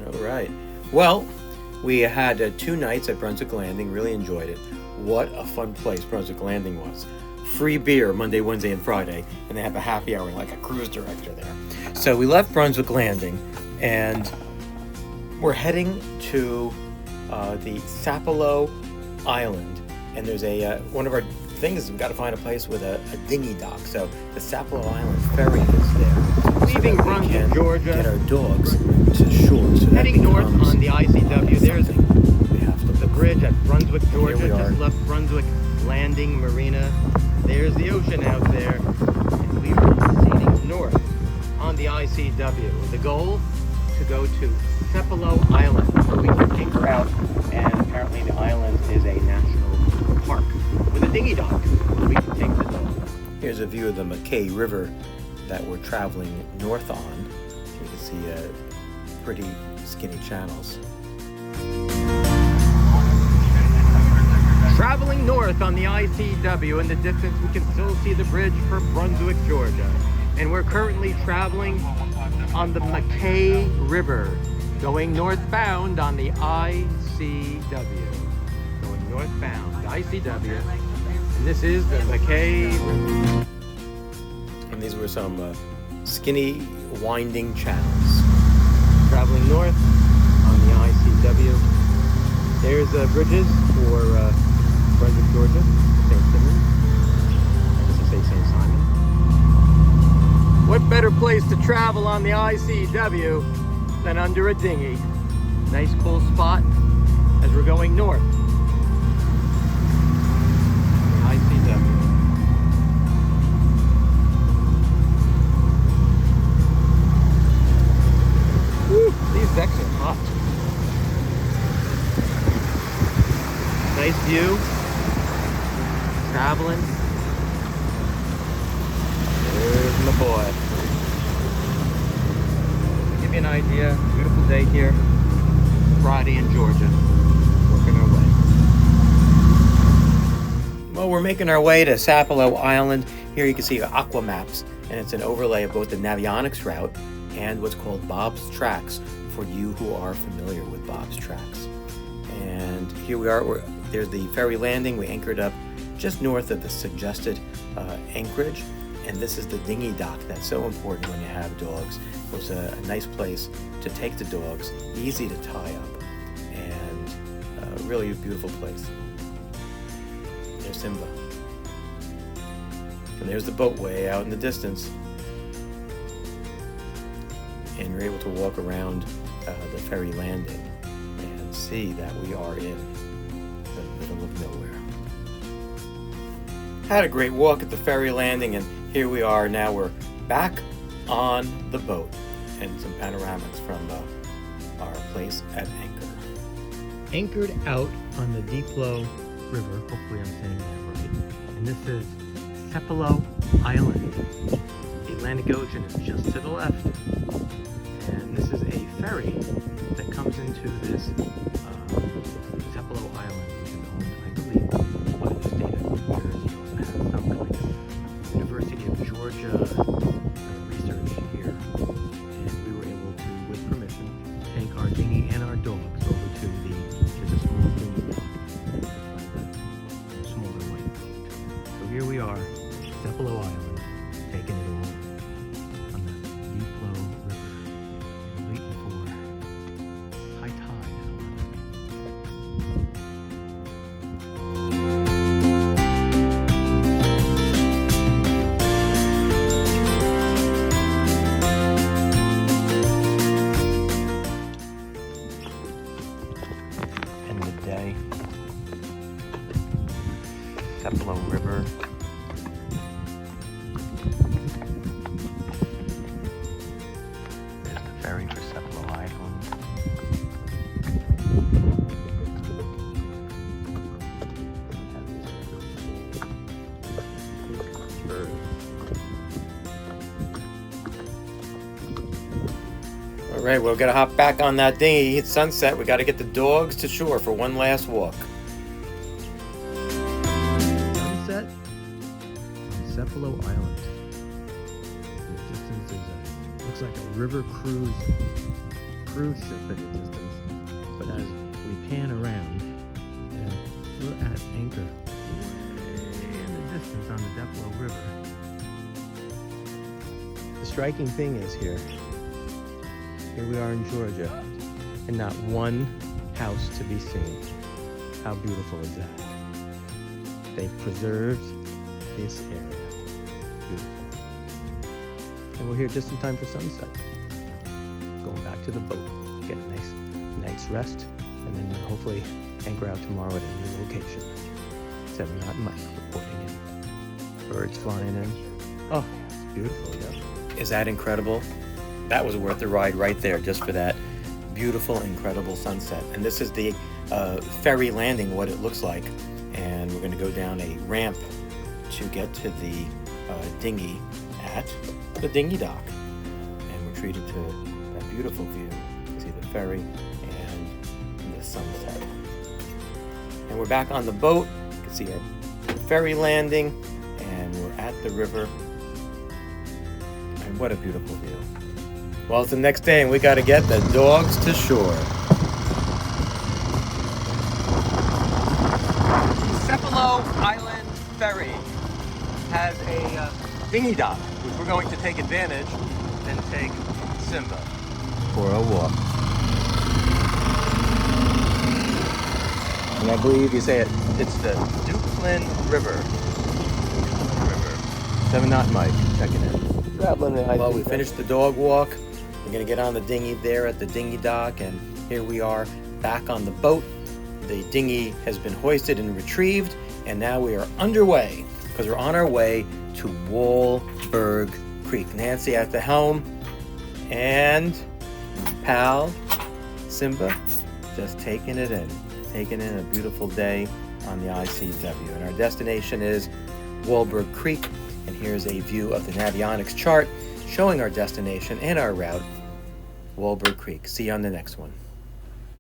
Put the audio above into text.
All right. Well, we had 2 nights at Brunswick Landing. Really enjoyed it. What a fun place Brunswick Landing was. Free beer Monday, Wednesday, and Friday, and they have a happy hour like a cruise director there. So we left Brunswick Landing, and we're heading to the Sapelo Island. And there's one of our things is we've got to find a place with a dinghy dock. So the Sapelo Island Ferry is there. Leaving Brunswick, Georgia. Get our dogs to shore. So heading north on the ICW. There's the bridge at Brunswick, Georgia. Just left Brunswick Landing Marina. There's the ocean out there. And we are proceeding north on the ICW. The goal, to go to Sapelo Island, where we can anchor out, and apparently the island is a national park with a dinghy dock where we can take the dog. Here's a view of the McKay River that we're traveling north on. You can see pretty skinny channels. Traveling north on the ICW, in the distance we can still see the bridge for Brunswick, Georgia. And we're currently traveling on the McKay River, going northbound on the ICW. Going northbound, the ICW. And this is the McKay River. And these were some skinny, winding channels. Traveling north on the ICW. There's bridges for Brunswick, Georgia, St. Simon. I guess I say St. Simon. What better place to travel on the ICW than under a dinghy? Nice cool spot as we're going north. The ICW. Woo, these decks are hot. Nice view. Traveling. There's my boy. To give you an idea, beautiful day here. Friday in Georgia. Working our way. Well, we're making our way to Sapelo Island. Here you can see aqua maps, and it's an overlay of both the Navionics route and what's called Bob's Tracks, for you who are familiar with Bob's Tracks. And here we are. There's the ferry landing. We anchored up just north of the suggested anchorage, and this is the dinghy dock that's so important when you have dogs. It was a nice place to take the dogs, easy to tie up, and really a beautiful place. There's Simba. And there's the boat way out in the distance. And you're able to walk around the ferry landing and see that we are in the middle of nowhere. Had a great walk at the ferry landing, and here we are now. We're back on the boat, and some panoramics from our place at anchor. Anchored out on the Sapelo River, hopefully I'm saying that right, and this is Sapelo Island. The Atlantic Ocean is just to the left, and this is a ferry that comes into this Sapelo Island, which is owned, I believe, by the state of New Jersey. Also has some kind of University of Georgia research here, and we were able to, with permission, take our dinghy and our dogs over to the small dinghy dock, the smaller white boat. So here we are, Sapelo Island, taking it all on the Sapelo River. We're waiting for high tide at 11. End of the day. Sapelo River. There's the ferry for Sapelo Island. All right, we're gonna hop back on that dinghy. It's sunset. We got to get the dogs to shore for one last walk. Sunset on Sapelo Island. In the distance, there's looks like a river cruise cruise ship in the distance. But as we pan around, and we're at anchor way in the distance on the Sapelo River. The striking thing is here we are in Georgia, and not one house to be seen. How beautiful is that? They've preserved this area. Beautiful. And we're here just in time for sunset. Going back to the boat, get a nice night's rest, and then hopefully anchor out tomorrow at a new location. 7 Knot Mike reporting in. Birds flying in. Oh, it's beautiful, yeah. Is that incredible? That was worth the ride right there, just for that beautiful, incredible sunset. And this is the Ferry Landing, what it looks like. And we're going to go down a ramp to get to the dinghy at the dinghy dock. And we're treated to that beautiful view. You see the ferry and the sunset. And we're back on the boat. You can see our ferry landing, and we're at the river. And what a beautiful view. Well, it's the next day, and we got to get the dogs to shore. Sapelo Island Ferry has a dinghy dock, which we're going to take advantage and take Simba for a walk. And I believe you say it's the Duplin River. 7 Knot Mike checking in. Well, we finished the dog walk. We're going to get on the dinghy there at the dinghy dock, and here we are back on the boat. The dinghy has been hoisted and retrieved, and now we are underway because we're on our way to Walberg Creek. Nancy at the helm, and pal Simba just taking it in a beautiful day on the ICW. And our destination is Walberg Creek, and here's a view of the Navionics chart showing our destination and our route, Walberg Creek. See you on the next one.